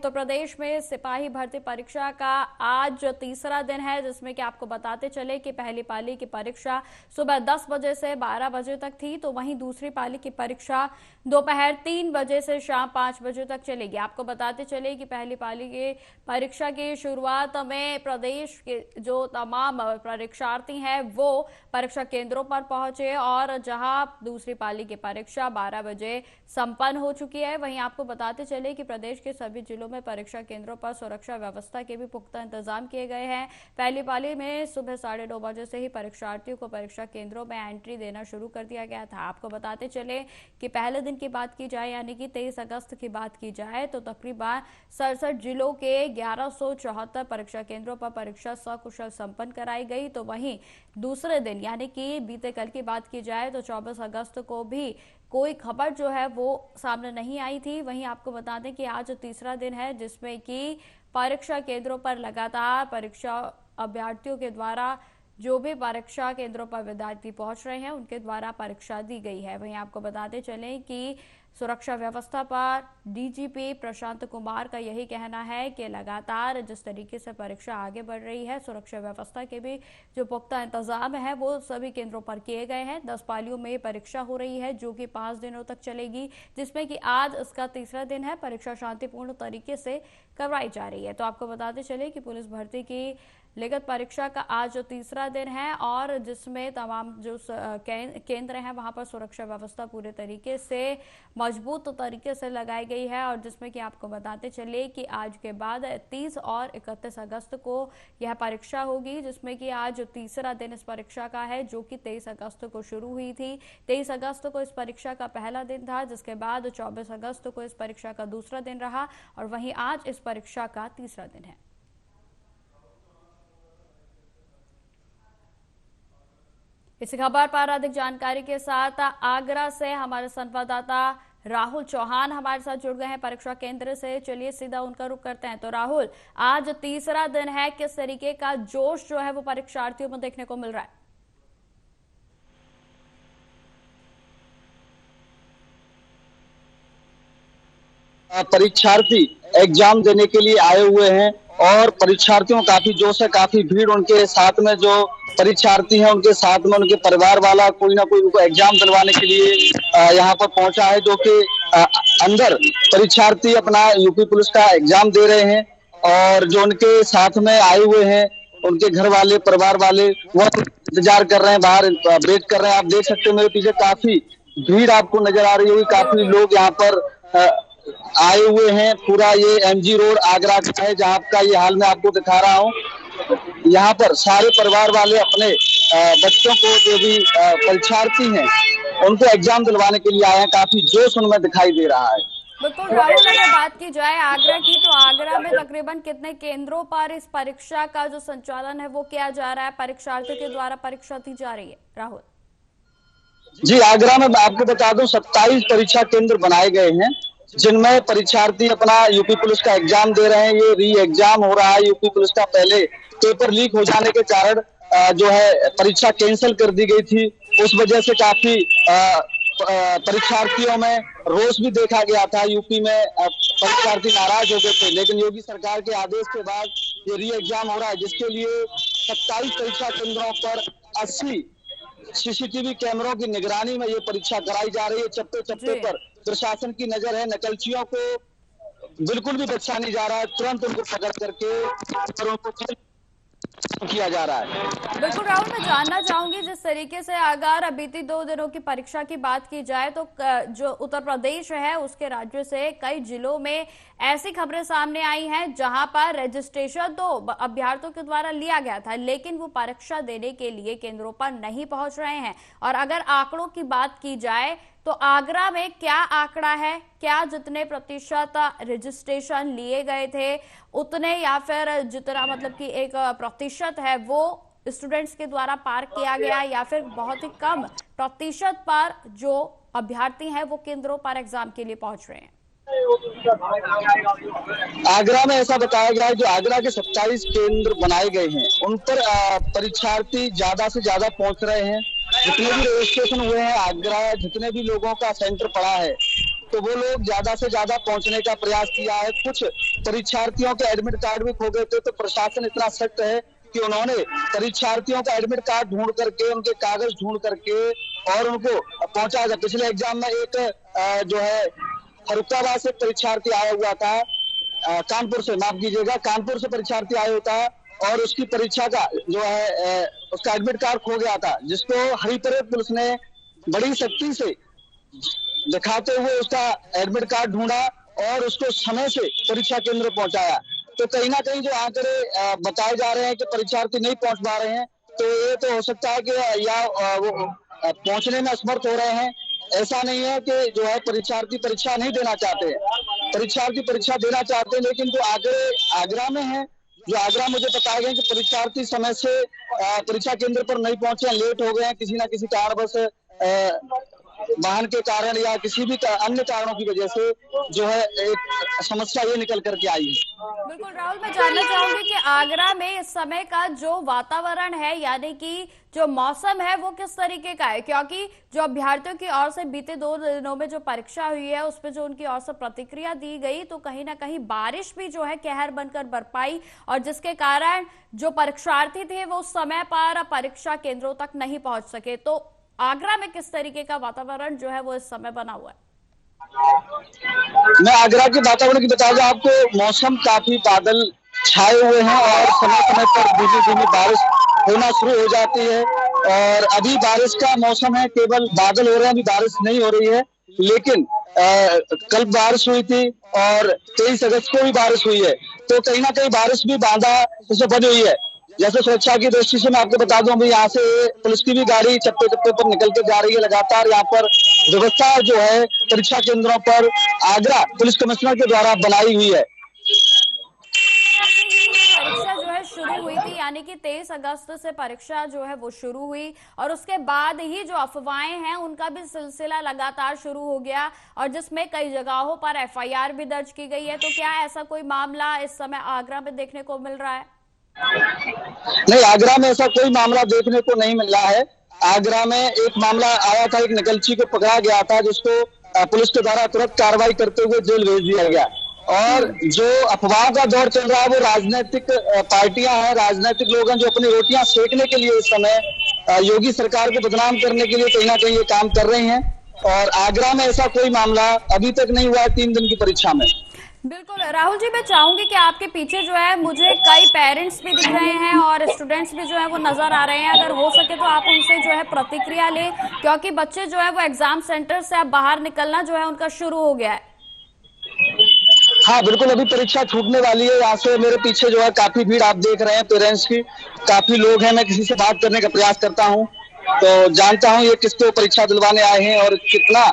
उत्तर प्रदेश में सिपाही भर्ती परीक्षा का आज तीसरा दिन है, जिसमें कि आपको बताते चले कि पहली पाली की परीक्षा सुबह 10 बजे से 12 बजे तक थी, तो वहीं दूसरी पाली की परीक्षा दोपहर 3 बजे से शाम 5 बजे तक चलेगी। आपको बताते चले कि पहली पाली की परीक्षा की शुरुआत में प्रदेश के जो तमाम परीक्षार्थी हैं वो परीक्षा केंद्रों पर पहुंचे और जहां दूसरी पाली की परीक्षा 12 बजे संपन्न हो चुकी है। वहीं आपको बताते चले कि प्रदेश के सभी जिलों में परीक्षा केंद्रों पर सुरक्षा व्यवस्था के भी पुख्ता इंतजाम किए गए हैं। पहली पाली में सुबह 9:30 बजे से ही परीक्षार्थियों को परीक्षा केंद्रों में एंट्री देना शुरू कर दिया गया था। आपको बताते चले कि पहले दिन की बात की जाए यानी कि 23 अगस्त की बात की जाए तो तकरीबन 67 जिलों के 1174 परीक्षा केंद्रों पर परीक्षा सकुशल संपन्न कराई गई। तो वहीं दूसरे दिन यानी कि बीते कल की बात की जाए तो 24 अगस्त को भी कोई खबर जो है वो सामने नहीं आई थी। वहीं आपको बता दें कि आज तीसरा दिन है जिसमें कि परीक्षा केंद्रों पर लगातार परीक्षा अभ्यर्थियों के द्वारा जो भी परीक्षा केंद्रों पर विद्यार्थी पहुंच रहे हैं उनके द्वारा परीक्षा दी गई है। वहीं आपको बताते चलें कि सुरक्षा व्यवस्था पर डीजीपी प्रशांत कुमार का यही कहना है कि लगातार जिस तरीके से परीक्षा आगे बढ़ रही है, सुरक्षा व्यवस्था के भी जो पुख्ता इंतजाम है वो सभी केंद्रों पर किए गए हैं। 10 पालियों में परीक्षा हो रही है जो कि 5 दिनों तक चलेगी, जिसमें कि आज इसका तीसरा दिन है। परीक्षा शांतिपूर्ण तरीके से करवाई जा रही है। तो आपको बताते चले कि पुलिस भर्ती की लिखित परीक्षा का आज तीसरा दिन है और जिसमें तमाम जो केंद्र हैं वहां पर सुरक्षा व्यवस्था पूरे तरीके से मजबूत तरीके से लगाई गई है और जिसमें कि आपको बताते चले कि आज के बाद 30 और 31 अगस्त को यह परीक्षा होगी, जिसमें कि आज तीसरा दिन इस परीक्षा का है जो कि 23 अगस्त को शुरू हुई थी। 23 अगस्त को इस परीक्षा का पहला दिन था, जिसके बाद 24 अगस्त को इस परीक्षा का दूसरा दिन रहा और वहीं आज इस परीक्षा का तीसरा दिन है। इस खबर पर अधिक जानकारी के साथ आगरा से हमारे संवाददाता राहुल चौहान हमारे साथ जुड़ गए हैं परीक्षा केंद्र से। चलिए सीधा उनका रुख करते हैं। तो राहुल, आज तीसरा दिन है, किस तरीके का जोश जो है वो परीक्षार्थियों में देखने को मिल रहा है? परीक्षार्थी एग्जाम देने के लिए आए हुए हैं और परीक्षार्थियों काफी जोश है, काफी भीड़ उनके साथ में जो परीक्षार्थी हैं उनके साथ में उनके परिवार वाला कोई ना कोई उनको एग्जाम दिलवाने के लिए यहाँ पर पहुंचा है, जो कि अंदर परीक्षार्थी अपना यूपी पुलिस का एग्जाम दे रहे हैं और जो उनके साथ में आए हुए हैं उनके घर वाले परिवार वाले वो इंतजार कर रहे हैं, बाहर वेट कर रहे हैं। आप देख सकते हैं मेरे पीछे काफी भीड़ आपको नजर आ रही होगी, काफी लोग यहाँ पर आए हुए हैं। पूरा ये एमजी रोड आगरा का है जहाँ का ये हाल मैं आपको दिखा रहा हूँ। यहाँ पर सारे परिवार वाले अपने बच्चों को जो भी परीक्षार्थी हैं उनको एग्जाम दिलवाने के लिए आए हैं। काफी जोश उनमें दिखाई दे रहा है। बिल्कुल राहुल, अगर बात की जाए आगरा की तो आगरा में तकरीबन कितने केंद्रों पर इस परीक्षा का जो संचालन है वो किया जा रहा है, परीक्षार्थियों के द्वारा परीक्षा दी जा रही है? राहुल जी, आगरा में आपको बता दूं 27 परीक्षा केंद्र बनाए गए हैं जिनमें परीक्षार्थी अपना यूपी पुलिस का एग्जाम दे रहे हैं। ये री एग्जाम हो रहा है। यूपी पुलिस का पहले पेपर लीक हो जाने के कारण जो है परीक्षा कैंसिल कर दी गई थी, उस वजह से काफी परीक्षार्थियों में रोष भी देखा गया था। यूपी में परीक्षार्थी नाराज हो गए थे, लेकिन योगी सरकार के आदेश के बाद ये री एग्जाम हो रहा है, जिसके लिए 27 परीक्षा केंद्रों पर 80 सीसीटीवी कैमरों की निगरानी में ये परीक्षा कराई जा रही है। चप्पे चप्पे पर प्रशासन की नजर है। नकलचियों को बिल्कुल भी बख्शा नहीं जा रहा है, तुरंत उनको पकड़ करके किया जा रहा है। बिल्कुल राहुल, मैं जानना चाहूंगी जिस तरीके से अगर बीती 2 दिनों की परीक्षा की बात की जाए तो जो उत्तर प्रदेश है उसके राज्यों से कई जिलों में ऐसी खबरें सामने आई हैं जहां पर रजिस्ट्रेशन तो अभ्यर्थियों के द्वारा लिया गया था लेकिन वो परीक्षा देने के लिए केंद्रों पर नहीं पहुंच रहे हैं। और अगर आंकड़ों की बात की जाए तो आगरा में क्या आंकड़ा है, क्या जितने प्रतिशत रजिस्ट्रेशन लिए गए थे उतने या फिर जितना मतलब कि एक प्रतिशत है वो स्टूडेंट्स के द्वारा पार किया गया या फिर बहुत ही कम प्रतिशत पर जो अभ्यर्थी हैं वो केंद्रों पर एग्जाम के लिए पहुंच रहे हैं? आगरा में ऐसा बताया गया है जो आगरा के 27 केंद्र बनाए गए हैं उन पर परीक्षार्थी ज्यादा से ज्यादा पहुंच रहे हैं। जितने भी रजिस्ट्रेशन हुए हैं आगरा, जितने भी लोगों का सेंटर पड़ा है तो वो लोग ज्यादा से ज्यादा पहुंचने का प्रयास किया है। कुछ परीक्षार्थियों के एडमिट कार्ड भी खो गए थे, तो प्रशासन इतना सख्त है कि उन्होंने परीक्षार्थियों का एडमिट कार्ड ढूंढ करके, उनके कागज ढूंढ करके और उनको पहुंचाया था। पिछले एग्जाम में एक जो है फरुखाबाद से परीक्षार्थी आया हुआ था, कानपुर से, माफ कीजिएगा, कानपुर से परीक्षार्थी आया होता है और उसकी परीक्षा का जो है उसका एडमिट कार्ड खो गया था, जिसको हरिपरेड पुलिस ने बड़ी सख्ती से दिखाते हुए उसका एडमिट कार्ड ढूंढा और उसको समय से परीक्षा केंद्र पहुंचाया। तो कहीं ना कहीं जो आंकड़े बताए जा रहे हैं कि परीक्षार्थी नहीं पहुंच पा रहे हैं, तो ये तो हो सकता है कि या वो पहुंचने में असमर्थ हो रहे हैं। ऐसा नहीं है कि जो है परीक्षार्थी परीक्षा नहीं देना चाहते हैं, परीक्षार्थी परीक्षा देना चाहते हैं, लेकिन जो आंकड़े आगरा में है, जो आगरा मुझे बताया गया कि परीक्षार्थी समय से परीक्षा केंद्र पर नहीं पहुंचे, लेट हो गए हैं किसी ना किसी कारणवश, वाहन के कारण या किसी भी अन्य कारणों की वजह से जो है एक समस्या ये निकल करके आई है। बिल्कुल राहुल, मैं जानना चाहूंगी कि आगरा में इस समय का जो वातावरण है, यानी कि जो मौसम है, वो किस तरीके का है? क्योंकि जो अभ्यर्थियों की ओर से बीते 2 दिनों में जो परीक्षा हुई है, उसमें जो उनकी ओर से प्रतिक्रिया दी गई, तो कहीं ना कहीं बारिश भी जो है कहर बनकर बरपाई, और जिसके कारण जो परीक्षार्थी थे वो समय पर परीक्षा केंद्रों तक नहीं पहुंच सके। तो आगरा में किस तरीके का वातावरण जो है वो इस समय बना हुआ है? मैं आगरा के वातावरण की बता दूं आपको, मौसम काफी बादल छाए हुए हैं और समय समय पर धीमी धीमी बारिश होना शुरू हो जाती है। और अभी बारिश का मौसम है, केवल बादल हो रहे हैं, अभी बारिश नहीं हो रही है। लेकिन कल बारिश हुई थी और 23 अगस्त को भी बारिश हुई है, तो कहीं ना कहीं बारिश भी बांधा से बनी हुई है। जैसे सुरक्षा की दृष्टि से मैं आपको बता दूं, अभी यहाँ से पुलिस की भी गाड़ी चप्पे चप्पे पर निकल के जा रही है। लगातार यहाँ पर व्यवस्था जो है परीक्षा केंद्रों पर आगरा पुलिस कमिश्नर के द्वारा बनाई हुई है। परीक्षा जो है शुरू हुई थी, यानी कि 23 अगस्त से परीक्षा जो है वो शुरू हुई, और उसके बाद ही जो अफवाहें हैं उनका भी सिलसिला लगातार शुरू हो गया, और जिसमें कई जगहों पर एफआईआर भी दर्ज की गई है। तो क्या ऐसा कोई मामला इस समय आगरा में देखने को मिल रहा है? नहीं, आगरा में ऐसा कोई मामला देखने को नहीं मिला है। आगरा में एक मामला आया था, एक नकलची को पकड़ा गया था, जिसको पुलिस के द्वारा तुरंत कार्रवाई करते हुए जेल भेज दिया गया। और जो अफवाह का दौर चल रहा है वो राजनीतिक पार्टियां हैं, राजनीतिक लोग हैं, जो अपनी रोटियां सेकने के लिए इस समय योगी सरकार को बदनाम करने के लिए कहीं ना कहीं ये काम कर रहे हैं। और आगरा में ऐसा कोई मामला अभी तक नहीं हुआ है 3 दिन की परीक्षा में। बिल्कुल राहुल जी, मैं चाहूंगी कि आपके पीछे जो है मुझे कई पेरेंट्स भी दिख रहे हैं और स्टूडेंट्स भी जो है वो नजर आ रहे हैं। अगर हो सके तो आप उनसे जो है प्रतिक्रिया लें, क्योंकि बच्चे जो है वो एग्जाम सेंटर से अब बाहर निकलना जो है उनका शुरू हो गया है। हाँ बिल्कुल, अभी परीक्षा छूटने वाली है। यहाँ से मेरे पीछे जो है काफी भीड़ आप देख रहे हैं, पेरेंट्स की काफी लोग हैं। मैं किसी से बात करने का प्रयास करता हूँ तो जानता हूँ ये किसको परीक्षा दिलवाने आए हैं और कितना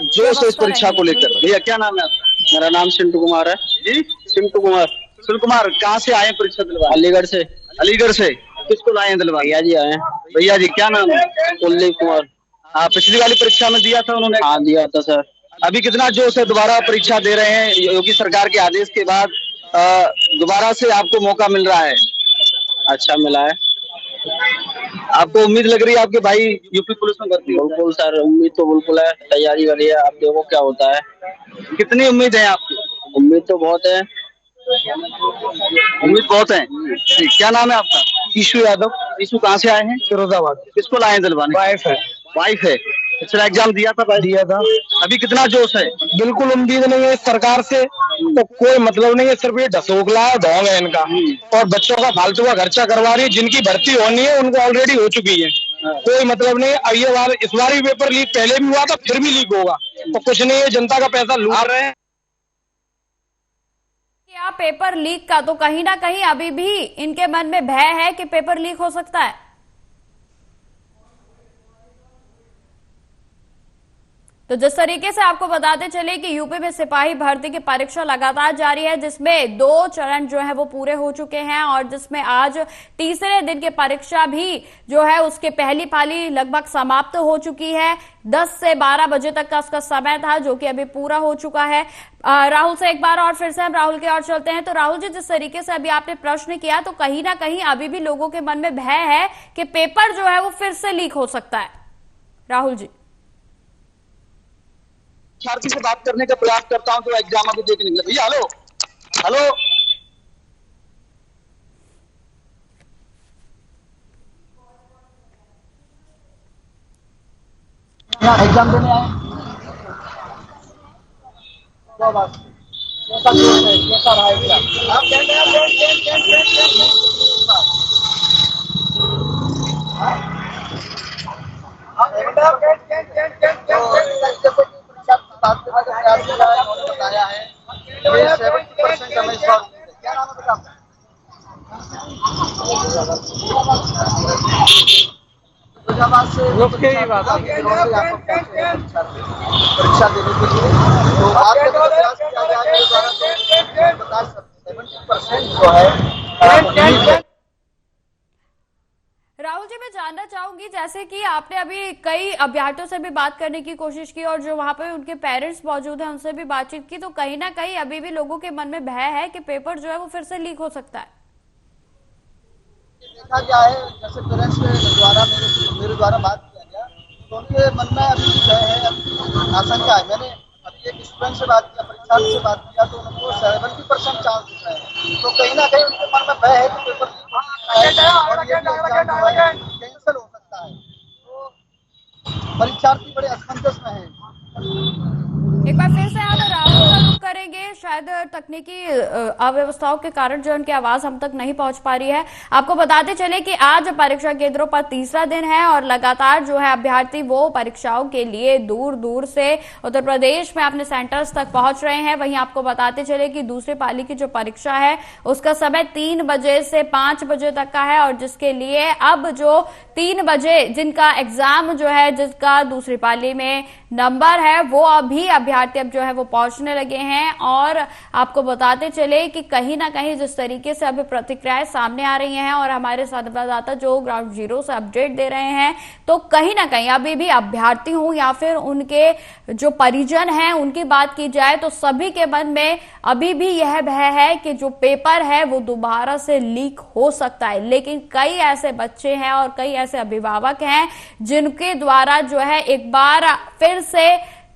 जोश है इस परीक्षा को लेकर। भैया क्या नाम है आपका? मेरा नाम चिंटू कुमार है जी, चिंटू कुमार। सुनील कुमार, कहाँ से आए परीक्षा दिलवाने? अलीगढ़ से। अलीगढ़ से किसको लाए हैं दिलवाने? भैया जी आए हैं। भैया जी क्या नाम है? कुलदीप कुमार। पिछली वाली परीक्षा में दिया था उन्होंने? हाँ दिया था सर। अभी कितना जोश है, दोबारा परीक्षा दे रहे हैं योगी सरकार के आदेश के बाद, दोबारा से आपको मौका मिल रहा है? अच्छा मिला है। आपको उम्मीद लग रही है आपके भाई यूपी पुलिस में भर्ती? बिल्कुल सर, उम्मीद तो बिल्कुल है, तैयारी करी है, आप देखो क्या होता है। कितनी उम्मीद है आपकी? उम्मीद तो बहुत है। उम्मीद बहुत है। क्या नाम है आपका? ईशु यादव। ईशु कहाँ से आए हैं? फिरोजाबाद। किसको लाए हैं दिलवाने? वाइफ है। वाइफ है। पिछला एग्जाम दिया था भाई? दिया था। अभी कितना जोश है? बिल्कुल उम्मीद नहीं है सरकार से, तो कोई मतलब नहीं है, सिर्फ ये ढसोकला है, ढोंग है इनका, और बच्चों का फालतू का खर्चा करवा रही है। जिनकी भर्ती होनी है उनको ऑलरेडी हो चुकी है, कोई मतलब नहीं है। अब ये बार इस बार भी पेपर लीक पहले भी हुआ था, फिर भी लीक होगा, तो कुछ नहीं है, जनता का पैसा लूट रहे हैं। पेपर लीक का तो कहीं ना कहीं अभी भी इनके मन में भय है कि पेपर लीक हो सकता है। तो जिस तरीके से आपको बताते चले कि यूपी में सिपाही भर्ती की परीक्षा लगातार जारी है, जिसमें 2 चरण जो है वो पूरे हो चुके हैं, और जिसमें आज तीसरे दिन की परीक्षा भी जो है उसके पहली पाली लगभग समाप्त हो चुकी है। 10 से 12 बजे तक का उसका समय था, जो कि अभी पूरा हो चुका है। राहुल से एक बार और फिर से हम राहुल के ओर चलते हैं। तो राहुल जी, जिस तरीके से अभी आपने प्रश्न किया, तो कहीं ना कहीं अभी भी लोगों के मन में भय है कि पेपर जो है वो फिर से लीक हो सकता है। राहुल जी। परीक्षार्थी से बात करने का प्रयास करता हूं तो एग्जाम अभी देख निकले। भैया हेलो हेलो, एग्जाम देने आए, क्या बात, कैसा कोर्स है, कैसा रहा एग्जाम? बताया है 70% हमें क्या नाम है बेटा? परीक्षा देने के लिए तो आपके प्रयास किया जाए तो बता 70% जो है। राहुल जी, मैं जानना चाहूंगी, जैसे कि आपने अभी कई अभ्यर्थियों से भी बात करने की कोशिश की और जो वहां पे उनके पेरेंट्स मौजूद हैं उनसे भी बातचीत की, तो कहीं ना कहीं अभी भी लोगों के मन में भय है कि पेपर जो है वो फिर से लीक हो सकता है। देखा गया है, जैसे पेरेंट्स के द्वारा मेरे द्वारा बात किया गया तो उनके मन में अभी भय है, आशंका है। मैंने अभी एक स्टूडेंट से बात किया, परीक्षार्थी से बात किया तो उनको 70% चांस दिख रहे हैं, तो कहीं ना कहीं उनके मन में भय है कि पेपर कैंसिल हो सकता है, तो परीक्षार्थी बड़े असमंजस में है। एक बार फिर से हम राहुल का रुख करेंगे, शायद तकनीकी अव्यवस्थाओं के कारण जो उनकी आवाज हम तक नहीं पहुंच पा रही है। आपको बताते चले कि आज परीक्षा केंद्रों पर तीसरा दिन है और लगातार जो है अभ्यर्थी वो परीक्षाओं के लिए दूर दूर से उत्तर प्रदेश में अपने सेंटर्स तक पहुंच रहे हैं। वहीं आपको बताते चले कि दूसरी पाली की जो परीक्षा है उसका समय 3 बजे से 5 बजे तक का है और जिसके लिए अब जो 3 बजे जिनका एग्जाम जो है, जिसका दूसरी पाली में नंबर है, वो अभी अभ्यर्थी अब जो है वो पहुंचने लगे हैं। और आपको बताते चले कि कहीं ना कहीं जिस तरीके से अभी प्रतिक्रियाएं सामने आ रही हैं और हमारे संवाददाता जो ग्राउंड जीरो से अपडेट दे रहे हैं, तो कहीं ना कहीं अभी भी अभ्यर्थी हूं या फिर उनके जो परिजन हैं उनकी बात की जाए तो सभी के मन में अभी भी यह भय है कि जो पेपर है वो दोबारा से लीक हो सकता है। लेकिन कई ऐसे बच्चे हैं और कई ऐसे अभिभावक हैं जिनके द्वारा जो है एक बार फिर से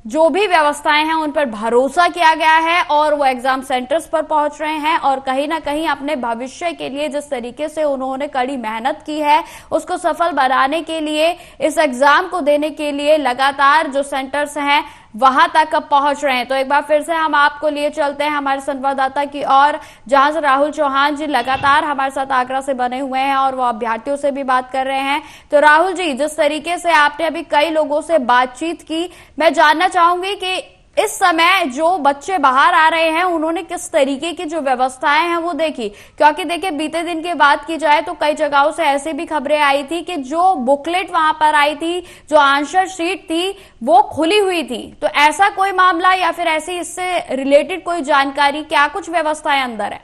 जो भी व्यवस्थाएं हैं उन पर भरोसा किया गया है और वो एग्जाम सेंटर्स पर पहुंच रहे हैं और कहीं ना कहीं अपने भविष्य के लिए जिस तरीके से उन्होंने कड़ी मेहनत की है उसको सफल बनाने के लिए, इस एग्जाम को देने के लिए लगातार जो सेंटर्स हैं वहां तक अब पहुंच रहे हैं। तो एक बार फिर से हम आपको लिए चलते हैं हमारे संवाददाता की और जहां से राहुल चौहान जी लगातार हमारे साथ आगरा से बने हुए हैं और वो अभ्यर्थियों से भी बात कर रहे हैं। तो राहुल जी, जिस तरीके से आपने अभी कई लोगों से बातचीत की, मैं जानना चाहूंगी कि इस समय जो बच्चे बाहर आ रहे हैं उन्होंने किस तरीके की जो व्यवस्थाएं हैं वो देखी, क्योंकि देखिए बीते दिन की बात की जाए तो कई जगहों से ऐसे भी खबरें आई थी कि जो बुकलेट वहां पर आई थी, जो आंसर शीट थी, वो खुली हुई थी। तो ऐसा कोई मामला या फिर ऐसी इससे रिलेटेड कोई जानकारी, क्या कुछ व्यवस्थाएं अंदर है?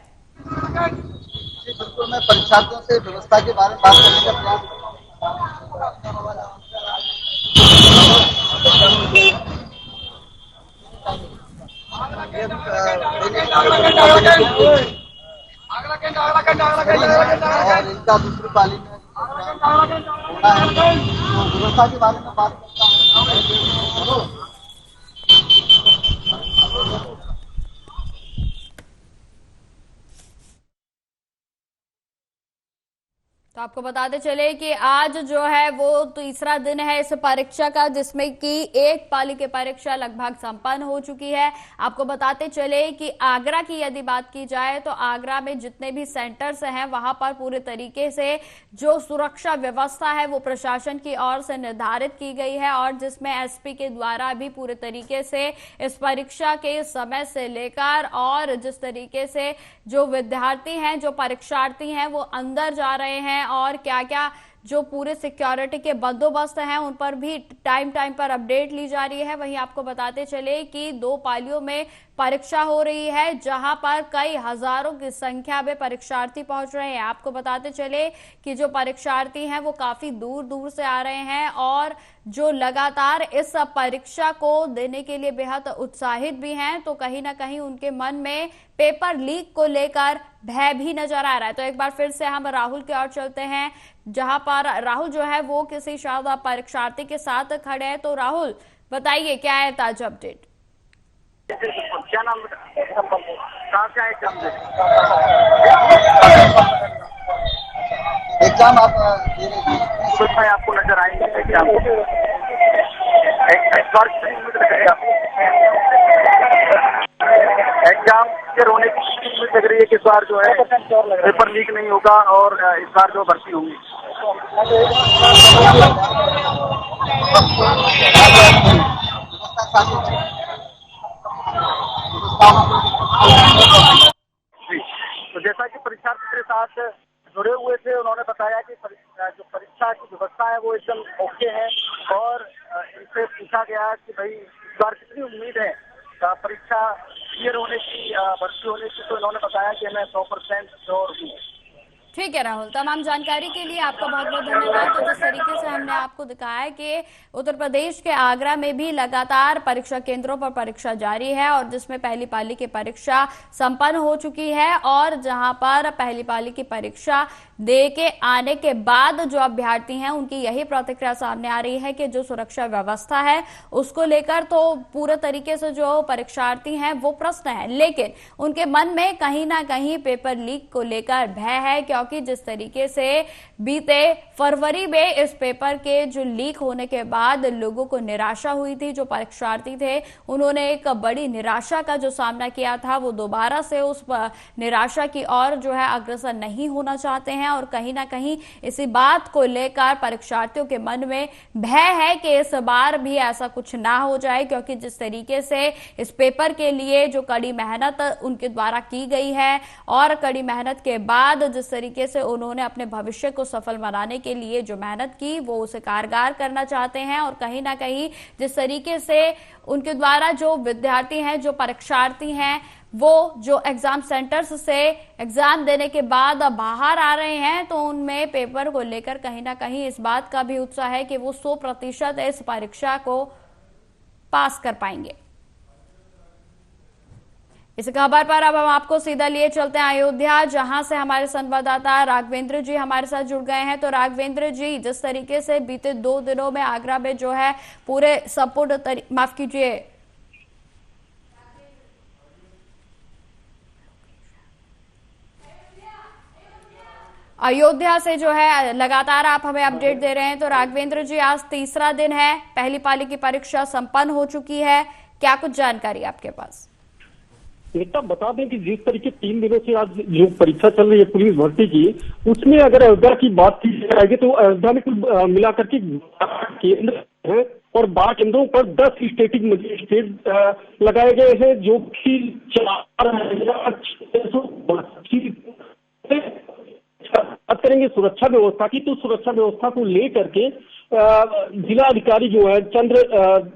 बिल्कुल, मैं परीक्षार्थियों से व्यवस्था के बारे में बात करने का प्रयास और इनका दूसरी पाली में होना है, तो व्यवस्था के बारे में बात करता हूँ। तो आपको बताते चले कि आज जो है वो तीसरा दिन है इस परीक्षा का, जिसमें कि एक पाली की परीक्षा लगभग संपन्न हो चुकी है। आपको बताते चले कि आगरा की यदि बात की जाए तो आगरा में जितने भी सेंटर्स हैं वहां पर पूरे तरीके से जो सुरक्षा व्यवस्था है वो प्रशासन की ओर से निर्धारित की गई है और जिसमें एसपी के द्वारा भी पूरे तरीके से इस परीक्षा के समय से लेकर और जिस तरीके से जो विद्यार्थी हैं, जो परीक्षार्थी हैं वो अंदर जा रहे हैं और क्या क्या जो पूरे सिक्योरिटी के बंदोबस्त हैं उन पर भी टाइम पर अपडेट ली जा रही है। वहीं आपको बताते चले कि 2 पालियों में परीक्षा हो रही है जहां पर कई हजारों की संख्या में परीक्षार्थी पहुंच रहे हैं। आपको बताते चले कि जो परीक्षार्थी हैं वो काफी दूर दूर से आ रहे हैं और जो लगातार इस परीक्षा को देने के लिए बेहद उत्साहित भी हैं, तो कहीं ना कहीं उनके मन में पेपर लीक को लेकर भय भी नजर आ रहा है। तो एक बार फिर से हम राहुल की ओर चलते हैं जहां पर राहुल जो है वो किसी शायद परीक्षार्थी के साथ खड़े हैं। तो राहुल, बताइए क्या है ताजा अपडेट? क्या नाम, कहाँ से आए एग्जाम दे? एग्जाम आप दे रहे थे? सुबह में आपको नजर आएंगे एग्जाम, इस बार कितनी उम्मीद लग रही है आपको? एग्जाम के होने की उम्मीद लग रही है कि इस बार जो है पेपर लीक नहीं होगा और इस बार जो भर्ती होंगी। जी, तो जैसा कि परीक्षार्थी मेरे साथ जुड़े हुए थे, उन्होंने बताया कि जो परीक्षा की व्यवस्था है वो एकदम ओके है और इनसे पूछा गया कि भाई इस बार कितनी उम्मीद है परीक्षा क्लियर होने की, भर्ती होने की, तो इन्होंने बताया कि मैं 100% श्योर हूँ। ठीक है राहुल, तमाम जानकारी के लिए आपका बहुत बहुत धन्यवाद। तो जिस तरीके से हमने आपको दिखाया कि उत्तर प्रदेश के आगरा में भी लगातार परीक्षा केंद्रों पर परीक्षा जारी है और जिसमें पहली पाली की परीक्षा संपन्न हो चुकी है और जहां पर पहली पाली की परीक्षा दे के आने के बाद जो अभ्यर्थी हैं उनकी यही प्रतिक्रिया सामने आ रही है कि जो सुरक्षा व्यवस्था है उसको लेकर तो पूरे तरीके से जो परीक्षार्थी हैं वो प्रश्न है, लेकिन उनके मन में कहीं ना कहीं पेपर लीक को लेकर भय है, क्योंकि जिस तरीके से बीते फरवरी में इस पेपर के जो लीक होने के बाद लोगों को निराशा हुई थी, जो परीक्षार्थी थे उन्होंने एक बड़ी निराशा का जो सामना किया था, वो दोबारा से उस निराशा की ओर जो है अग्रसर नहीं होना चाहते हैं और कहीं ना कहीं इसी बात को लेकर परीक्षार्थियों के मन में भय है कि इस बार भी ऐसा कुछ ना हो जाए, क्योंकि जिस तरीके से इस पेपर के लिए जो कड़ी मेहनत उनके द्वारा की गई है और कड़ी मेहनत के बाद जिस तरीके से उन्होंने अपने भविष्य को सफल बनाने के लिए जो मेहनत की वो उसे कारगर करना चाहते हैं और कहीं ना कहीं जिस तरीके से उनके द्वारा जो विद्यार्थी हैं, जो परीक्षार्थी हैं, वो जो एग्जाम सेंटर्स से एग्जाम देने के बाद बाहर आ रहे हैं, तो उनमें पेपर को लेकर कहीं ना कहीं इस बात का भी उत्साह है कि वो 100% इस परीक्षा को पास कर पाएंगे। इस खबर पर अब हम आपको सीधा लिए चलते हैं अयोध्या, जहां से हमारे संवाददाता राघवेंद्र जी हमारे साथ जुड़ गए हैं। तो राघवेंद्र जी, जिस तरीके से बीते 2 दिनों में आगरा में जो है पूरे माफ कीजिए, अयोध्या से जो है लगातार आप हमें अपडेट दे रहे हैं। तो राघवेंद्र जी, आज तीसरा दिन है, पहली पाली की परीक्षा संपन्न हो चुकी है, क्या कुछ जानकारी आपके पास? नेता बता दें कि जिस तरीके 3 दिनों से आज जो परीक्षा चल रही है पुलिस भर्ती की, उसमें अगर अयोध्या की बात की जाएगी तो अयोध्या में कुल मिलाकर के केंद्र है और 12 केंद्रों पर 10 स्टैटिक मजिस्ट्रेट लगाए गए हैं, जो कि 4,682 बात करेंगे सुरक्षा व्यवस्था की। तो सुरक्षा व्यवस्था को लेकर के जिला अधिकारी जो है चंद्र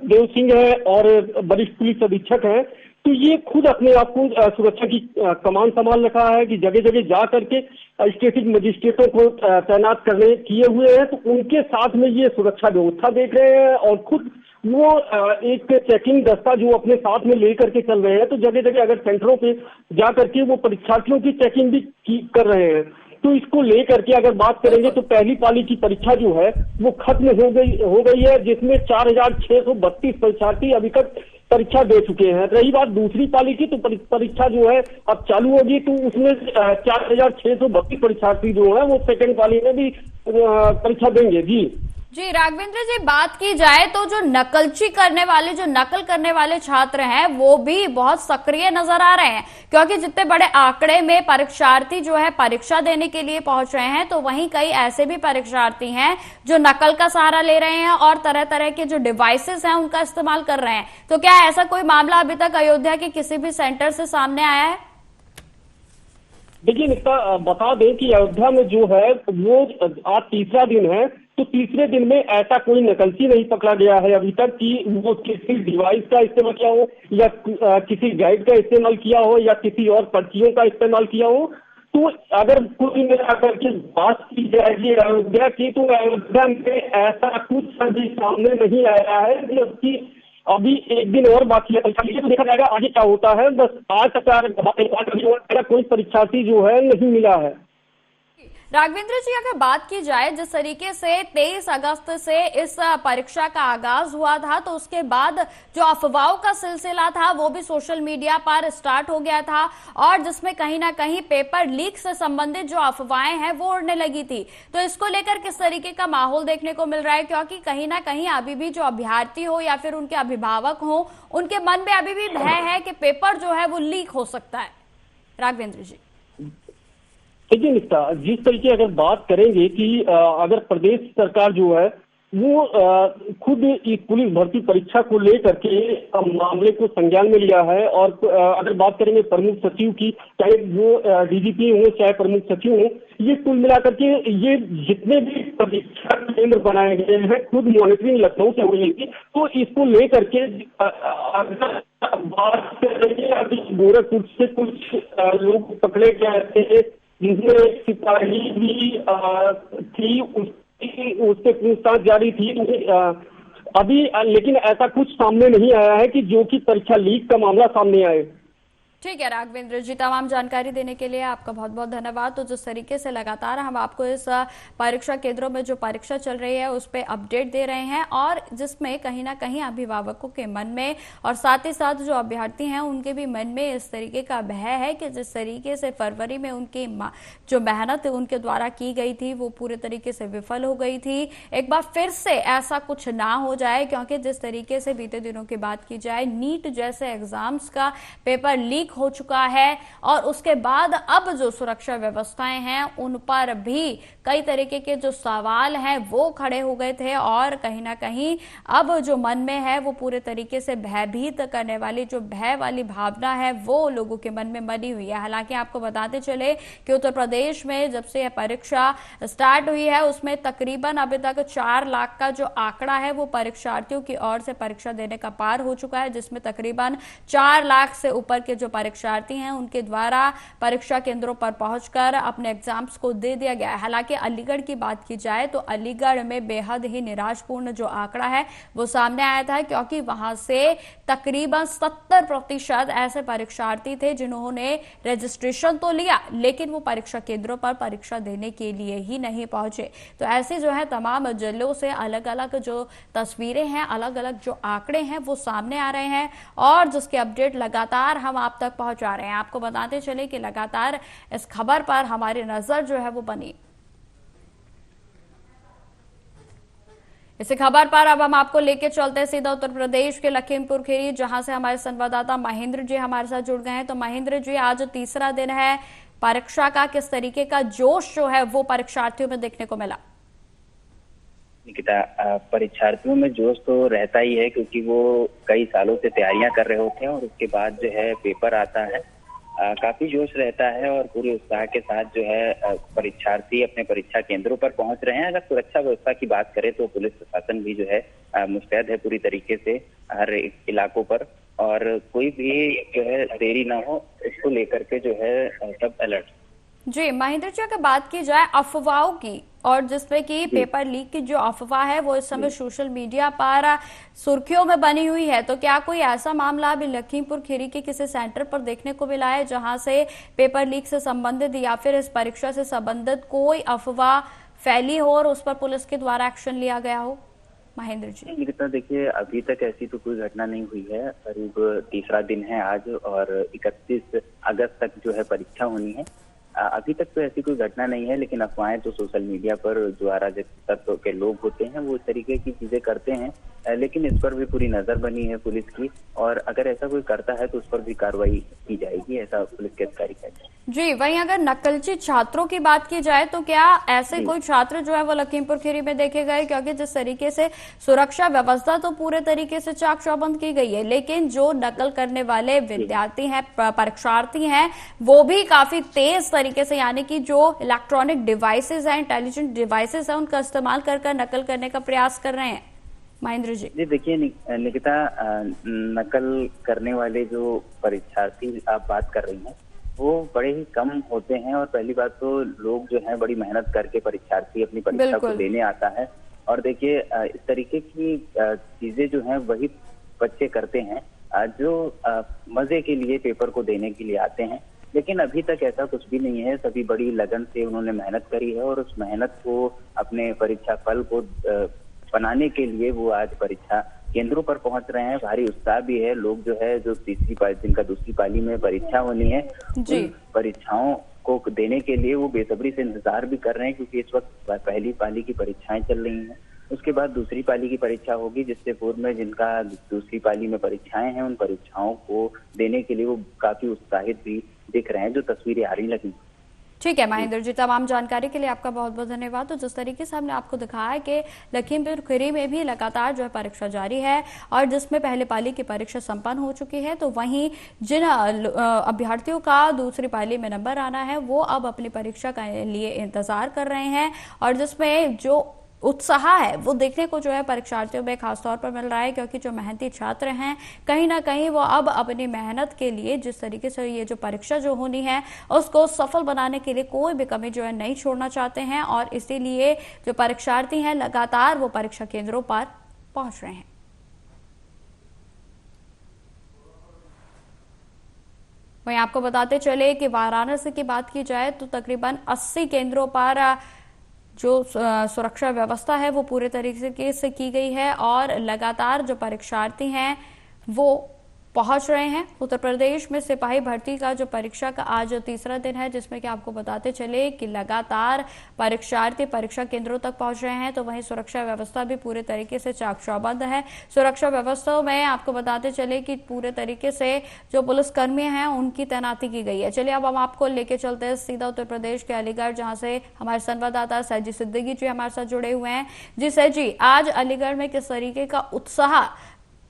देव सिंह है और वरिष्ठ पुलिस अधीक्षक है, तो ये खुद अपने आप को सुरक्षा की कमान संभाल रखा है कि जगह जगह जा करके स्टैटिक मजिस्ट्रेटों को तैनात करने किए हुए हैं। तो उनके साथ में ये सुरक्षा व्यवस्था देख रहे हैं और खुद वो एक चेकिंग दस्ता जो अपने साथ में लेकर के चल रहे हैं। तो जगह जगह अगर सेंटरों पे जा करके वो परीक्षार्थियों की चेकिंग भी कर रहे हैं। तो इसको लेकर के अगर बात करेंगे तो पहली पाली की परीक्षा जो है वो खत्म हो गई है, जिसमें 4,632 परीक्षार्थी अभी तक परीक्षा दे चुके हैं। रही बात दूसरी पाली की, तो परीक्षा जो है अब चालू होगी, तो उसमें 4,632 परीक्षार्थी जो है वो सेकंड पाली में भी परीक्षा देंगे। जी राघवेंद्र जी, बात की जाए तो जो नकल करने वाले छात्र हैं वो भी बहुत सक्रिय नजर आ रहे हैं, क्योंकि जितने बड़े आंकड़े में परीक्षार्थी जो है परीक्षा देने के लिए पहुंच रहे हैं, तो वहीं कई ऐसे भी परीक्षार्थी हैं जो नकल का सहारा ले रहे हैं और तरह तरह के जो डिवाइसेस हैं उनका इस्तेमाल कर रहे हैं। तो क्या ऐसा कोई मामला अभी तक अयोध्या के किसी भी सेंटर से सामने आया है? देखिए निकिता, बता दें कि अयोध्या में जो है वो आज तीसरा दिन है, तो तीसरे दिन में ऐसा कोई नकलची नहीं पकड़ा गया है अभी तक कि वो किसी डिवाइस का इस्तेमाल किया हो या किसी गाइड का इस्तेमाल किया हो या किसी और पर्चियों का इस्तेमाल किया हो। तो अगर कुछ मिलाकर के बात की जाएगी अयोध्या की, तो अयोध्या में ऐसा कुछ अभी सामने नहीं आया है, जबकि अभी एक दिन और बाकी है परीक्षा, तो देखा जाएगा आगे क्या होता है। बस आज तक कोई परीक्षार्थी जो है नहीं मिला है। राघवेंद्र जी, अगर बात की जाए जिस तरीके से 23 अगस्त से इस परीक्षा का आगाज हुआ था, तो उसके बाद जो अफवाहों का सिलसिला था वो भी सोशल मीडिया पर स्टार्ट हो गया था, और जिसमें कहीं ना कहीं पेपर लीक से संबंधित जो अफवाहें हैं वो उड़ने लगी थी। तो इसको लेकर किस तरीके का माहौल देखने को मिल रहा है, क्योंकि कहीं ना कहीं अभी भी जो अभ्यर्थी हो या फिर उनके अभिभावक हो, उनके मन में अभी भी भय है कि पेपर जो है वो लीक हो सकता है। राघवेंद्र जी, देखिए निकिता, जिस तरीके अगर बात करेंगे कि अगर प्रदेश सरकार जो है वो खुद इस पुलिस भर्ती परीक्षा को लेकर के मामले को संज्ञान में लिया है, और अगर बात करेंगे प्रमुख सचिव की, चाहे वो डीजीपी हो चाहे प्रमुख सचिव हो, ये कुल मिलाकर के ये जितने भी परीक्षा केंद्र बनाए गए हैं खुद मॉनिटरिंग लखनऊ से हो रही थी। तो इसको लेकर के बात करेंगे, अभी गोरखपुर से कुछ लोग पकड़े गए थे जिसमें सिपाही भी थी, उससे पूछताछ जारी थी अभी, लेकिन ऐसा कुछ सामने नहीं आया है कि जो कि परीक्षा लीक का मामला सामने आए। ठीक है राघवेंद्र जी, तमाम जानकारी देने के लिए आपका बहुत बहुत धन्यवाद। तो जिस तरीके से लगातार हम आपको इस परीक्षा केंद्रों में जो परीक्षा चल रही है उस पर अपडेट दे रहे हैं, और जिसमें कहीं ना कहीं अभिभावकों के मन में और साथ ही साथ जो अभ्यर्थी हैं उनके भी मन में इस तरीके का भय है कि जिस तरीके से फरवरी में उनकी जो मेहनत उनके द्वारा की गई थी वो पूरे तरीके से विफल हो गई थी। एक बार फिर से ऐसा कुछ ना हो जाए, क्योंकि जिस तरीके से बीते दिनों की बात की जाए, नीट जैसे एग्जाम्स का पेपर लीक हो चुका है, और उसके बाद अब जो सुरक्षा व्यवस्थाएं हैं उन पर भी कई तरीके के जो सवाल हैं वो खड़े हो गए थे, और कहीं ना कहीं अब जो मन में है वो पूरे तरीके से भयभीत करने वाली जो भय वाली भावना है वो लोगों के मन में बनी हुई है। हालांकि आपको बताते चले कि उत्तर प्रदेश में जब से यह परीक्षा स्टार्ट हुई है उसमें तकरीबन अभी तक 4 लाख का जो आंकड़ा है वो परीक्षार्थियों की ओर से परीक्षा देने का पार हो चुका है, जिसमें तकरीबन 4 लाख से ऊपर के जो परीक्षार्थी हैं उनके द्वारा परीक्षा केंद्रों पर पहुंचकर अपने एग्जाम्स को दे दिया गया है। हालांकि अलीगढ़ की बात की जाए तो अलीगढ़ में बेहद ही निराशपूर्ण जो आंकड़ा है वो सामने आया था, क्योंकि वहां से तकरीबन 70% ऐसे परीक्षार्थी थे जिन्होंने रजिस्ट्रेशन तो लिया लेकिन वो परीक्षा केंद्रों पर परीक्षा देने के लिए ही नहीं पहुंचे। तो ऐसे जो है तमाम जिलों से अलग अलग जो तस्वीरें हैं, अलग अलग जो आंकड़े हैं वो सामने आ रहे हैं, और जिसके अपडेट लगातार हम आप तक पहुंचा रहे हैं। आपको बताते चले कि लगातार इस खबर पर हमारी नजर जो है वो बनी। इस खबर पर अब हम आपको लेके चलते हैं सीधा उत्तर प्रदेश के लखीमपुर खीरी, जहां से हमारे संवाददाता महेंद्र जी हमारे साथ जुड़ गए हैं। तो महेंद्र जी, आज तीसरा दिन है परीक्षा का, किस तरीके का जोश जो है वो परीक्षार्थियों में देखने को मिला? निकिता, परीक्षार्थियों में जोश तो रहता ही है, क्योंकि वो कई सालों से तैयारियां कर रहे होते हैं और उसके बाद जो है पेपर आता है, काफी जोश रहता है और पूरे उत्साह के साथ जो है परीक्षार्थी अपने परीक्षा केंद्रों पर पहुंच रहे हैं। अगर सुरक्षा व्यवस्था की बात करें तो पुलिस प्रशासन भी जो है मुस्तैद है पूरी तरीके से हर इलाकों पर, और कोई भी जो है देरी ना हो इसको लेकर के जो है सब अलर्ट। जी महेंद्र जी, अगर बात की जाए अफवाहों की, और जिसमें कि पेपर लीक की जो अफवाह है वो इस समय सोशल मीडिया पर सुर्खियों में बनी हुई है, तो क्या कोई ऐसा मामला अभी लखीमपुर खीरी के किसी सेंटर पर देखने को मिला है जहां से पेपर लीक से संबंधित या फिर इस परीक्षा से संबंधित कोई अफवाह फैली हो और उस पर पुलिस के द्वारा एक्शन लिया गया हो? महेंद्र जी, देखिए अभी तक ऐसी तो कोई घटना नहीं हुई है। करीब तीसरा दिन है आज और 31 अगस्त तक जो है परीक्षा होनी है। अभी तक तो ऐसी कोई घटना नहीं है, लेकिन अफवाहें तो सोशल मीडिया पर जो अराजक तत्व के लोग होते हैं वो इस तरीके की चीजें करते हैं, लेकिन इस पर भी पूरी नजर बनी है पुलिस की, और अगर ऐसा कोई करता है तो उस पर भी कार्रवाई की जाएगी, ऐसा पुलिस के अधिकारी कहते हैं। जी, वहीं अगर नकलची छात्रों की बात की जाए तो क्या ऐसे कोई छात्र जो है वो लखीमपुर खीरी में देखे गए? क्योंकि जिस तरीके से सुरक्षा व्यवस्था तो पूरे तरीके से चाक चौबंद की गई है, लेकिन जो नकल करने वाले विद्यार्थी हैं, परीक्षार्थी हैं, वो भी काफी तेज तरीके से, यानी कि जो इलेक्ट्रॉनिक डिवाइसेस हैं, इंटेलिजेंट डिवाइसेस हैं, उनका इस्तेमाल कर नकल करने का प्रयास कर रहे हैं। महेंद्र जी, देखिए निकिता, नकल करने वाले जो परीक्षार्थी आप बात कर रही हैं वो बड़े ही कम होते हैं, और पहली बात तो लोग जो हैं बड़ी मेहनत करके परीक्षार्थी अपनी परीक्षा को देने आता है, और देखिए इस तरीके की चीजें जो हैं वही बच्चे करते हैं जो मजे के लिए पेपर को देने के लिए आते हैं। लेकिन अभी तक ऐसा कुछ भी नहीं है। सभी बड़ी लगन से उन्होंने मेहनत करी है और उस मेहनत को अपने परीक्षा फल को बनाने के लिए वो आज परीक्षा केंद्रों पर पहुंच रहे हैं। भारी उत्साह भी है। लोग जो है जो जिनका दूसरी पाली में परीक्षा होनी है, उन परीक्षाओं को देने के लिए वो बेसब्री से इंतजार भी कर रहे हैं, क्योंकि इस वक्त पहली पाली की परीक्षाएं चल रही हैं। उसके बाद दूसरी पाली की परीक्षा होगी, जिससे पूर्व में जिनका दूसरी पाली में परीक्षाएं हैं, उन परीक्षाओं को देने के लिए वो काफी उत्साहित भी दिख रहे हैं, जो तस्वीरें आ रही लगी। ठीक है महेंद्र जी, तमाम जानकारी के लिए आपका बहुत बहुत धन्यवाद। तो जिस तरीके से हमने आपको दिखाया है कि लखीमपुर खीरी में भी लगातार जो है परीक्षा जारी है और जिसमें पहले पाली की परीक्षा संपन्न हो चुकी है, तो वहीं जिन अभ्यर्थियों का दूसरी पाली में नंबर आना है वो अब अपनी परीक्षा के लिए इंतजार कर रहे हैं और जिसमें जो उत्साह है वो देखने को जो है परीक्षार्थियों में खासतौर पर मिल रहा है, क्योंकि जो मेहनती छात्र हैं कहीं ना कहीं वो अब अपनी मेहनत के लिए जिस तरीके से ये जो परीक्षा जो होनी है उसको सफल बनाने के लिए कोई भी कमी जो है नहीं छोड़ना चाहते हैं और इसीलिए जो परीक्षार्थी हैं लगातार वो परीक्षा केंद्रों पर पहुंच रहे हैं। वहीं आपको बताते चले कि वाराणसी की बात की जाए तो तकरीबन 80 केंद्रों पर जो सुरक्षा व्यवस्था है वो पूरे तरीके से की गई है और लगातार जो परीक्षार्थी हैं वो पहुंच रहे हैं। उत्तर प्रदेश में सिपाही भर्ती का जो परीक्षा का आज तीसरा दिन है, जिसमें कि आपको बताते चले कि लगातार परीक्षार्थी परीक्षा केंद्रों तक पहुंच रहे हैं, तो वहीं सुरक्षा व्यवस्था भी पूरे तरीके से चाक चौबंद है। सुरक्षा व्यवस्था में आपको बताते चले कि पूरे तरीके से जो पुलिसकर्मी हैं उनकी तैनाती की गई है। चलिए अब हम आपको लेके चलते हैं सीधा उत्तर प्रदेश के अलीगढ़, जहां से हमारे संवाददाता सैजी सिद्दीकी जी हमारे साथ जुड़े हुए हैं। जी सैजी, आज अलीगढ़ में किस तरीके का उत्साह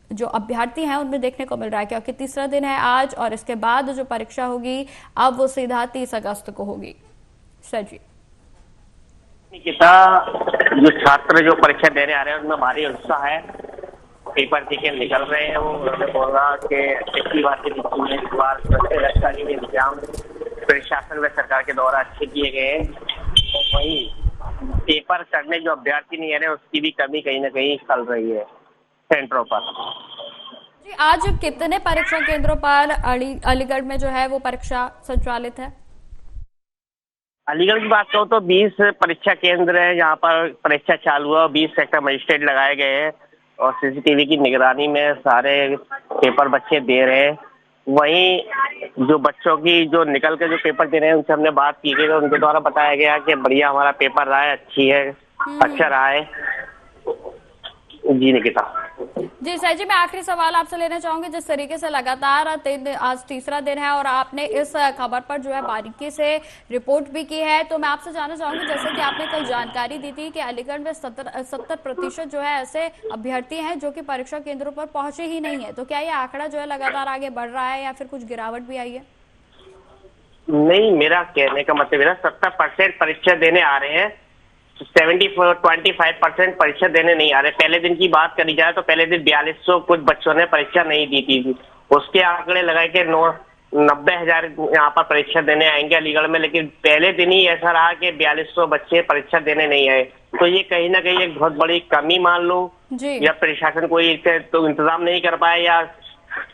जो अभ्यर्थी हैं उनमें देखने को मिल रहा है, क्योंकि तीसरा दिन है आज और इसके बाद जो परीक्षा होगी अब वो सीधा 30 अगस्त को होगी। सजी निकिता, जो छात्र जो परीक्षा देने आ रहे हैं उनमें भारी उत्साह है। पेपर देके निकल रहे हैं। वो उन्होंने बोला कि पिछली बार के में इस बार रक्षा के इंतजाम प्रशासन व सरकार के द्वारा अच्छे किए गए हैं। तो वही पेपर करने जो अभ्यर्थी नहीं आ रहे उसकी भी कमी कहीं ना कहीं चल रही है सेंटरों पर। जी, आज कितने परीक्षा केंद्रों पर अलीगढ़ में जो है वो परीक्षा संचालित है? अलीगढ़ की बात करो तो 20 परीक्षा केंद्र है जहाँ पर परीक्षा चालू है। 20 सेक्टर मजिस्ट्रेट लगाए गए हैं और सीसीटीवी की निगरानी में सारे पेपर बच्चे दे रहे हैं। वहीं जो बच्चों की जो निकल के जो पेपर दे रहे हैं उनसे हमने बात की गई, तो उनके द्वारा बताया गया कि बढ़िया हमारा पेपर रहा है, अच्छी है, अच्छा रहा है। जी निकिता। जी सर जी, मैं आखिरी सवाल आपसे लेना चाहूंगी। जिस तरीके से लगातार आज तीसरा दिन है और आपने इस खबर पर जो है बारीकी से रिपोर्ट भी की है, तो मैं आपसे जानना चाहूंगी, जैसे कि आपने कल जानकारी दी थी कि अलीगढ़ में 70% जो है ऐसे अभ्यर्थी हैं जो कि परीक्षा केंद्रों पर पहुंचे ही नहीं है, तो क्या ये आंकड़ा जो है लगातार आगे बढ़ रहा है या फिर कुछ गिरावट भी आई है? नहीं, मेरा कहने का मतलब है 70% परीक्षा देने आ रहे हैं, 25% परीक्षा देने नहीं आ रहे। पहले दिन की बात करी जाए तो पहले दिन 4200 कुछ बच्चों ने परीक्षा नहीं दी थी। उसके आंकड़े लगाए कि 90,000 यहाँ पर परीक्षा देने आएंगे अलीगढ़ में, लेकिन पहले दिन ही ऐसा रहा कि 4200 बच्चे परीक्षा देने नहीं आए। तो ये कहीं ना कहीं एक बहुत बड़ी कमी मान लो, या प्रशासन कोई तो इंतजाम नहीं कर पाए, या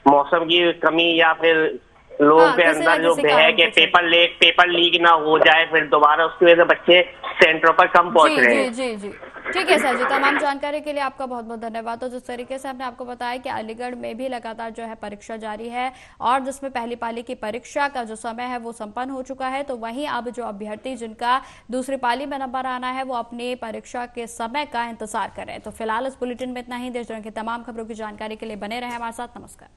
मौसम की कमी, या फिर लोगों के अंदर जो है कि पेपर लीक ना हो जाए फिर दोबारा, उसकी वजह से बच्चे सेंटरों पर कम पहुंच रहे हैं। जी जी, ठीक है सर जी, तमाम जानकारी के लिए आपका बहुत बहुत धन्यवाद। तो जिस तरीके से हमने आपको बताया कि अलीगढ़ में भी लगातार जो है परीक्षा जारी है और जिसमें पहली पाली की परीक्षा का जो समय है वो संपन्न हो चुका है, तो वहीं अब जो अभ्यर्थी जिनका दूसरी पाली में नंबर आना है वो अपनी परीक्षा के समय का इंतजार कर रहे हैं। तो फिलहाल इस बुलेटिन में इतना ही। देश दुनिया की तमाम खबरों की जानकारी के लिए बने रहे हमारे साथ। नमस्कार।